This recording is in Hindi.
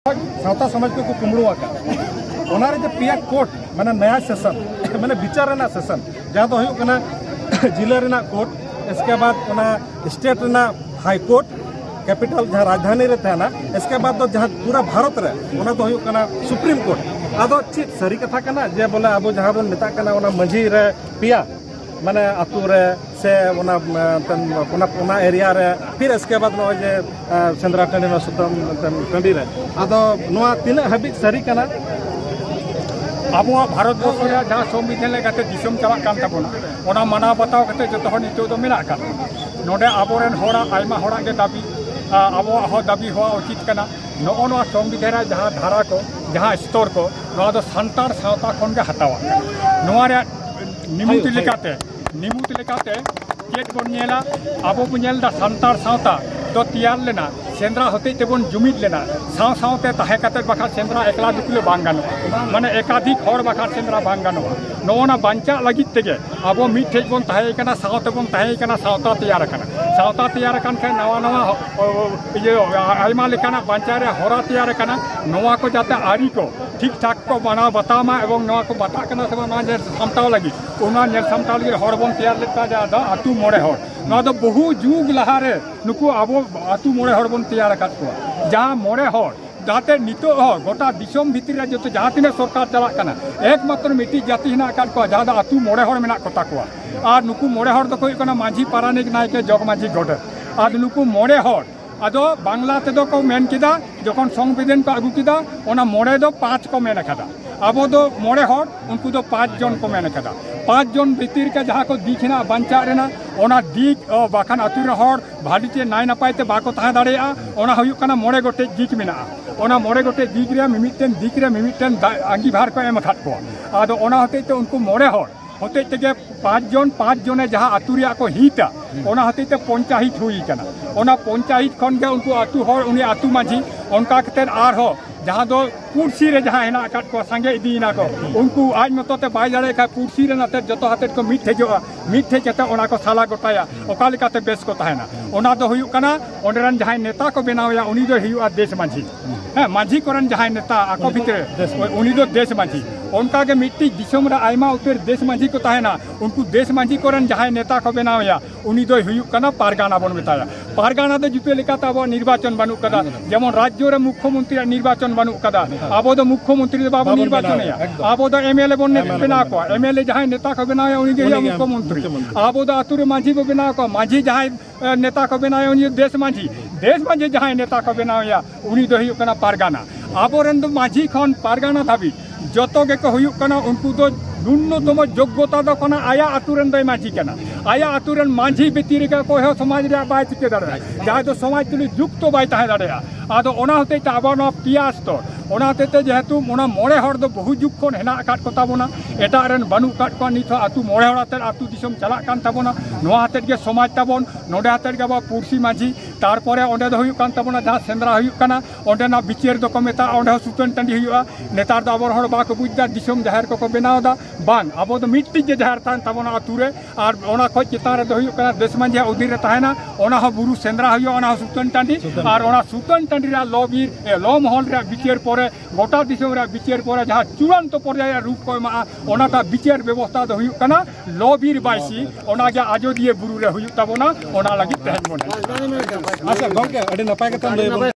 सावता समाज को कुमड़ुआ पिया कोर्ट मैंने नया सेशन मैंने विचार सेशन जहाँ तो जिला कोर्ट इसके बाद स्टेट हाई कोर्ट कैपिटल जहाँ राजधानी रे तहना इसके बाद तो जहाँ पूरा भारत रे सुप्रीम कोर्ट आदो चीज सारी कथा करना जे बोले अब जहाँ बन मेता माझी रे पिया माने आतु रे से एरिया रे फिर इसके बाद जे सेंद्रा टाँडी सुतम टाँडी रे आदो तीन हाबी सारी करना अब भारत वर्ष जहाँ संविधान लेते दिसम चलाकान तबना माना बताव करते जो नित मेना नोडे आबोरेन आयमा के दाबी अब दाबी हुआ उचित करना नगो संविधान जहाँ धारा को जहाँ स्तर को सानतार सावता खन के हतावा निमुत लेकाते चेक बन अब बन सानतार सावता तो तैयार लेना सेंद्रा होते तेबन जुमिद लेना सावते ताहेकाते बाखा सेंद्रा एकला दुकले बांग गानोआ माने एकाधिक हर बाखा सेंद्रा बांग गानोआ नोना बांचा लगित तेगे अब मिठे बन ताहेकना सावते बन ताहेकना सावता तैयार खान के नवा नवा ये आयमा लेकाना बांचा रे हरा तैयार खाना नवा को जाते आरी को ठीक ठाक को बना बतामा एवं नवा को बता करना से ना जे सामताव लगी ओना नेल सामताव लगी हर बन तैयार लेता जा आतु मोड़े हर ना तो बहु जुग लहारे नुकु अब आतु मोड़े हर बन तैयार कर जहाँ मोड़े हर जाते नित गोटा दिसम भितर जो जहाँ तीन सरकार चलाना एकमात्र मिट्टी जाति हेना जहाँ आतु मोड़े हर मेना कोता और नुकु मोड़े हर दो माझी पारानिक नायके जग माझी गोडे और नुकु मोड़े हर आदो बांग्ला तेदो को मेन किदा जखन संविधान को आगू किदा ओना मोड़े दो 5 को मेन कदा अब दो मोड़े हर उनको दो 5 जन को मेन कदा 5 जन भीतर के जहाँ को दिखना बांचा रेना ओना दिक बाखान आतु रे हर भाड़ीते नाय नापायते बाको ताहे दाड़ेया ओना हुयुग काना मोड़े गोटे दिक मेना ओना मोड़े गोटे दिक रे मिमिटेन दिक रे मिमिटेन आंगीभार को एम खाद को आदो ओना होते उनको मोड़े हर होते तेगे 5 जने जहाँ आतु रे को हिता ओना होते पंचायत हुई कना ओना पंचायत खन के उनको आतु हर उनी आतु माझी उनका कते आर हो जहाँ दो कुर्सी रे जहाँ हेना काट को संगे इदीना को उनको आज मतते बाय दाड़े का कुर्सी रे नाते जतो हाते को मिट हेजते ओना को साला गोटाया ओका लेकाते बेस को ताहेना ओना दो हुयुग कना ओंडरन जहाँ नेता को बनावया उनी दो हुयुआ देश माझी माझी करन जहाँ नेता आको भितर उनी दो देश माझी उनका के मिट्टी दिसम रे आयमा उतर देश माझी को ताहेना उनको देश माझी करन जहाँ नेता को बनावया उनी दो हुयुग कना पारगाना बन मेताया पारगाना दो जुते लेकाते अब निर्वाचन बानु कदा जेमन राज्य रे मुख्यमंत्री निर्वाचन बानु कदा अब दो मुख्यमंत्री दो बाबू निर्वाचन अब दो एमएलए बन बना को एमएलए जहाँ नेता को बनाया उनी के मुख्यमंत्री अब दो आतु रे माझी को बना को माझी जहाँ नेता को बनाया उनी देश माझी जहाँ नेता को बनाया उनी दो हुयुग कना पारगाना आबोरेन दो माझी खन पारगाना धाबी जतो के को हुयुग कना उनको दो न्यूनतम योग्यता दो कना आया आतुरेन दो माझी कना आया आतुरेन माझी भितर के कोई समाज रे बाय चिके दाड़ा जहाँ तो समाज तुली युक्त बाय ताहे दाड़ा आदो ओना होते आबो पिया स्तर ओना होते जेहेतु ओना मोड़े हर दो बहु जुग खन हेना काट को ताबोना एटा रेन बानु काट को निथ आतु मोड़े हर आते आतु दिसम चला कान ताबोना नोआ हाते के समाज ताबोन नोडे हाते के बा पुरसी माझी तारपरे ओंडे दो हुयुग कान ताबोना जहाँ सेंद्रा हुयुग काना ओंडेना बिचेर दो को मेता ओंडे सुतन टाँडी हुयुआ नेतार दो आबर हर बाको बुझदा दिसम जाहिर को बनावदा बांग अब दो मिट्टी जे जाहिर तान ताबोना आतु रे और ओना खो चितान रे दो हुयुग काना देश माझी उदिर रे ताहेना ओना हो बुरु सेंद्रा हुयुआ ओना सुतन टाँडी और ओना सुतन टाँडी रे लो महल रे बिचेर परे गोटा दिसम रे बिचेर परे जहाँ चूड़ान्त पर्याय रूप को एमा ओनाटा बिचेर व्यवस्था दो हुयुग काना लबीर बाइसी ओना के आजोदिये बुरु रे हुयुग ताबोना ओना लागि तहन मन अच्छा गंके अडी नपाय के